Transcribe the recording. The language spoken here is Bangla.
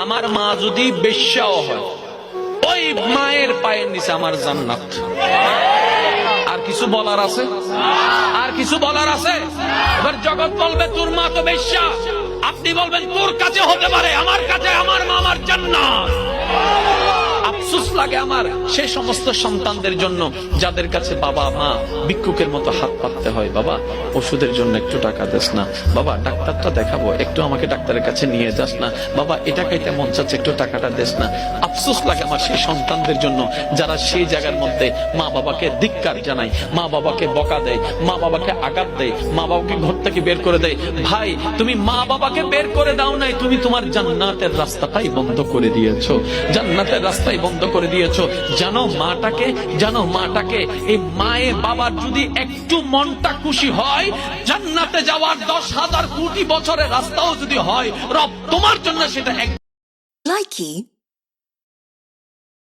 আমার মা যদি বেশ্যাও হয়, ওই মায়ের পায়ের নিচে আমার জান্নাত। আর কিছু বলার আছে? আর কিছু বলার আছে? এবার জগৎ বলবে তোর মা তো বেশ্যা, আপনি বলবেন তোর কাছে হতে পারে, আমার কাছে আমার মা আমার জান্নাত। আফসোস লাগে আমার সেই সমস্ত সন্তানদের জন্য যাদের কাছে বাবা মা ভিক্ষুকের মতো হাত পাততে হয়। বাবা ওষুধের জন্য একটু টাকা দেস না, বাবা ডাক্তারটা দেখাবো একটু আমাকে ডাক্তারের কাছে নিয়ে যাস না, বাবা এটা খাইতে মন চাচ্ছে একটু টাকাটা দেস না। আফসোস লাগে আমার সেই সন্তানদের জন্য যারা সেই জায়গার মধ্যে মা বাবাকে ধিক্কার জানায়, মা বাবাকে বকা দেয়, মা বাবাকে আঘাত দেয়, মা বাবাকে ঘর থেকে বের করে দেয়। ভাই তুমি মা বাবাকে বের করে দাও নাই, তুমি তোমার জান্নাতের রাস্তাটাই বন্ধ করে দিয়েছো, জান্নাতের রাস্তায় বন্ধ করে দিয়েছো। জানো মাটাকে এই মায়ে বাবার যদি একটু মনটা খুশি হয়, জান্নাতে যাওয়ার 10,000 কোটি বছরের রাস্তাও যদি হয়, রব তোমার জন্য সেটা এক। Likey